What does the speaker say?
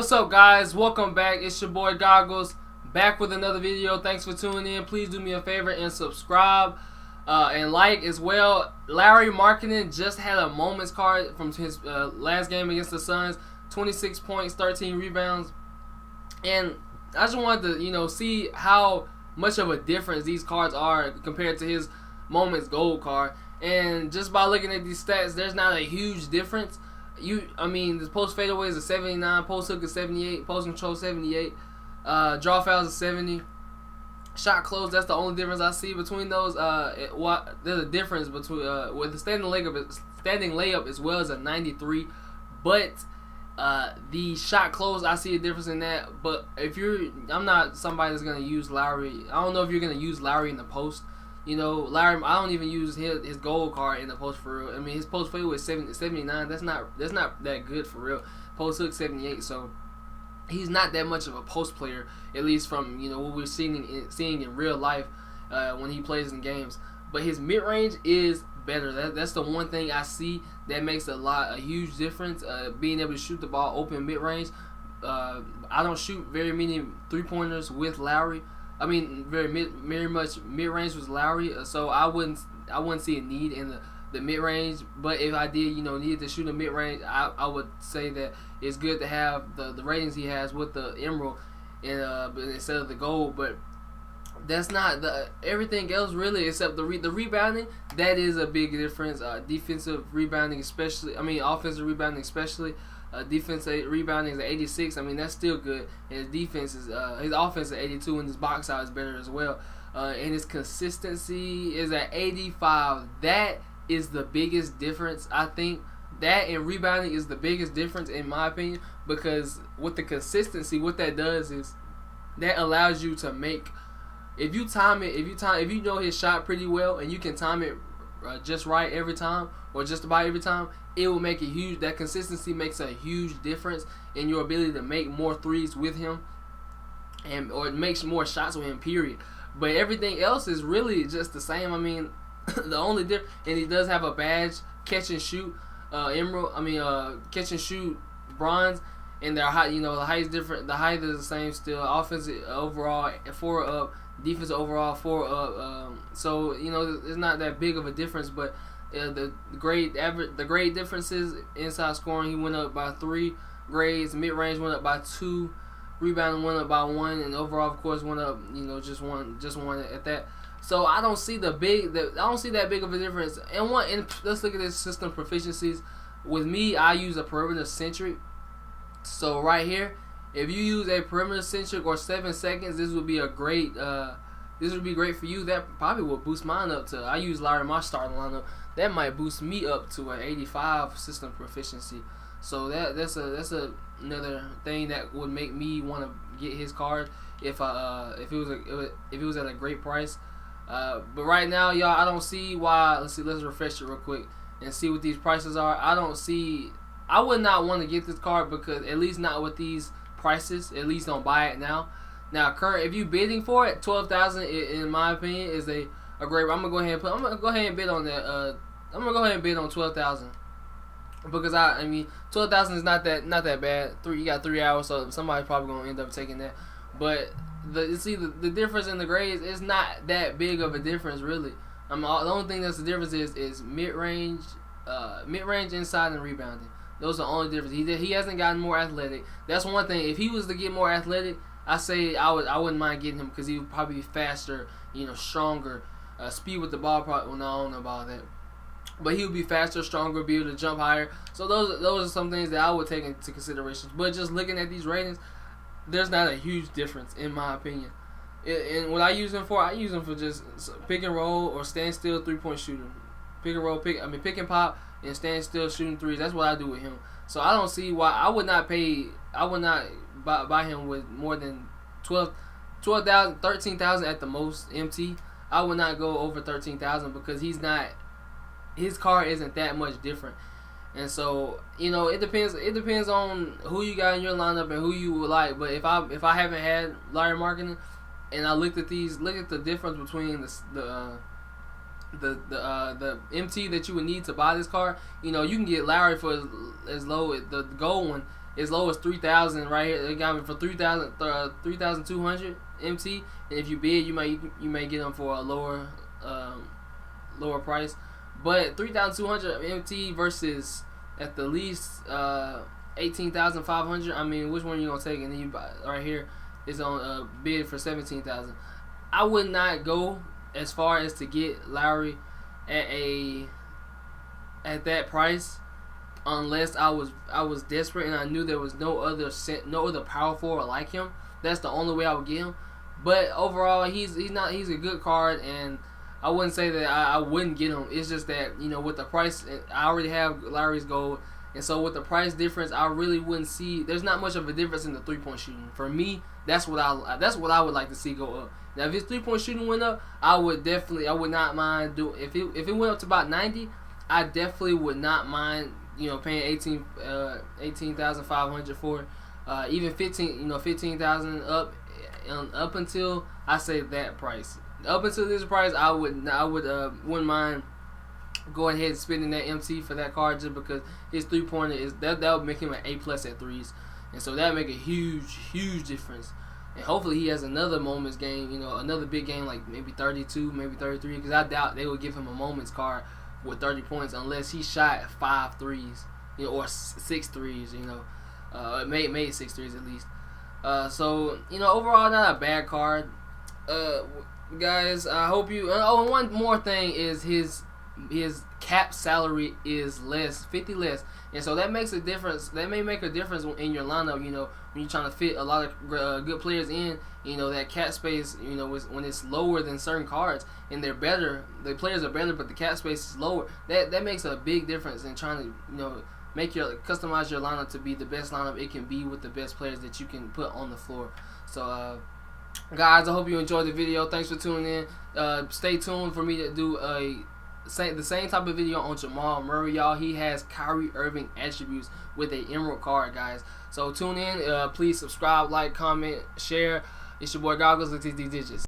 What's up, guys? Welcome back. It's your boy Goggles, back with another video. Thanks for tuning in. Please do me a favor and subscribe and like as well. Lauri Markkanen just had a moments card from his last game against the Suns. 26 points, 13 rebounds, and I just wanted to see how much of a difference these cards are compared to his moments gold card. And just by looking at these stats, there's not a huge difference. The post fadeaway is a 79, post hook is 78, post control 78, draw fouls is 70, shot close. That's the only difference I see between those. There's a difference between with the standing layup as well as a 93, but the shot close, I see a difference in that. But I'm not somebody that's gonna use Lauri. I don't know if you're gonna use Lauri in the post. Lauri, I don't even use his gold card in the post for real. I mean, his post fadeaway is 79. That's not that good for real. Post hook 78. So he's not that much of a post player, at least from what we're seeing in real life when he plays in games. But his mid range is better. That's the one thing I see that makes a huge difference. Being able to shoot the ball open mid range. I don't shoot very many 3-pointers with Lauri. I mean, very much mid range was Lauri, so I wouldn't see a need in the mid range. But if I did, needed to shoot a mid range, I would say that it's good to have the ratings he has with the emerald, and instead of the gold. But that's not everything else really, except the rebounding. That is a big difference. Defensive rebounding, especially. I mean, offensive rebounding, especially. Defensive rebounding is 86. I mean, that's still good. And his defense is his offense is 82, and his box out is better as well. And his consistency is at 85. That is the biggest difference, I think. That and rebounding is the biggest difference in my opinion, because with the consistency, what that does is that allows you to make, if you know his shot pretty well and you can time it just right every time, or just about every time, it will make a huge. That consistency makes a huge difference in your ability to make more threes with him, or it makes more shots with him. Period. But everything else is really just the same. I mean, the only difference, and he does have a badge, catch and shoot, emerald. Catch and shoot bronze, and their height. The height is different. The height is the same still. Offensive overall 4 up. Defense overall 4 up. So it's not that big of a difference, but the grade differences: inside scoring, he went up by 3 grades. Mid range went up by 2. Rebounding went up by 1, and overall, of course, went up just one at that. So I don't see that big of a difference. And let's look at his system proficiencies. With me, I use a perimeter centric. So right here, if you use a perimeter centric or 7 seconds, this would be a great. This would be great for you. That probably will boost mine up to. I use Lauri in my starting lineup. That might boost me up to an 85 system proficiency. So that's another thing that would make me want to get his card if it was at a great price. But right now, y'all, I don't see why. Let's refresh it real quick and see what these prices are. I would not want to get this card, because at least not with these prices. At least don't buy it now. Now, if you bidding for it, 12,000 in my opinion is a great. I'm gonna go ahead and bid on that. I'm gonna go ahead and bid on 12,000, because I mean 12,000 is not that bad. You got 3 hours, so somebody's probably gonna end up taking that. But the difference in the grades is not that big of a difference really. The only thing that's the difference is mid range, inside, and rebounding. Those are the only difference. He hasn't gotten more athletic. That's one thing. If he was to get more athletic, I wouldn't mind getting him, because he would probably be faster, stronger. Speed with the ball, probably. Well, no, I don't know about that. But he would be faster, stronger, be able to jump higher. So those are some things that I would take into consideration. But just looking at these ratings, there's not a huge difference in my opinion. And what I use him for just pick and roll or stand still 3-point shooter. Pick and roll, pick and pop, and stand still shooting threes. That's what I do with him. So I don't see why I would not buy him with more than 12,000, 13,000 at the most MT. I would not go over 13,000, because his card isn't that much different. And so it depends on who you got in your lineup and who you would like. But if I haven't had Lauri Markkanen, and I look at the difference between the MT that you would need to buy this card, you can get Lauri for as low as the gold one as low as 3,000 right here. They got me for 3,200 MT, and if you bid, you may get them for a lower price. But 3,200 MT versus at the least 18,500. I mean, which one are you gonna take? And then you buy right here is on bid for 17,000. I would not go as far as to get Lauri at that price unless I was desperate and I knew there was no other power forward like him. That's the only way I would get him. But overall, he's a good card, and I wouldn't say that I wouldn't get him. It's just that, you know, with the price, I already have Lauri's gold, and so with the price difference, I really wouldn't see. There's not much of a difference in the 3-point shooting. For me, that's what I would like to see go up. Now, if his 3-point shooting went up, I would not mind doing. If it went up to about 90, I definitely would not mind, you know, paying 18,500 for it. Even 15,000 up until I say that price. Up until this price, I wouldn't mind going ahead and spending that MT for that card, just because his 3-pointer is that would make him an A+ at threes, and so that would make a huge difference. And hopefully he has another moments game, you know, another big game like maybe 32, maybe 33, because I doubt they would give him a moments card with 30 points unless he shot 5 threes, you know, or 6 threes, you know, made 6 threes at least. So, you know, overall not a bad card. Guys, I hope you. Oh, and one more thing is his cap salary is less, 50 less, and so that makes a difference. That may make a difference in your lineup. You know, when you're trying to fit a lot of good players in. You know, that cap space, you know, when it's lower than certain cards and they're better, the players are better, but the cap space is lower. That makes a big difference in trying to, you know, customize your lineup to be the best lineup it can be with the best players that you can put on the floor. So, guys, I hope you enjoyed the video. Thanks for tuning in. Stay tuned for me to do the same type of video on Jamal Murray, y'all. He has Kyrie Irving attributes with a emerald card, guys. So tune in. Please subscribe, like, comment, share. It's your boy Goggles. Let's hit these digits.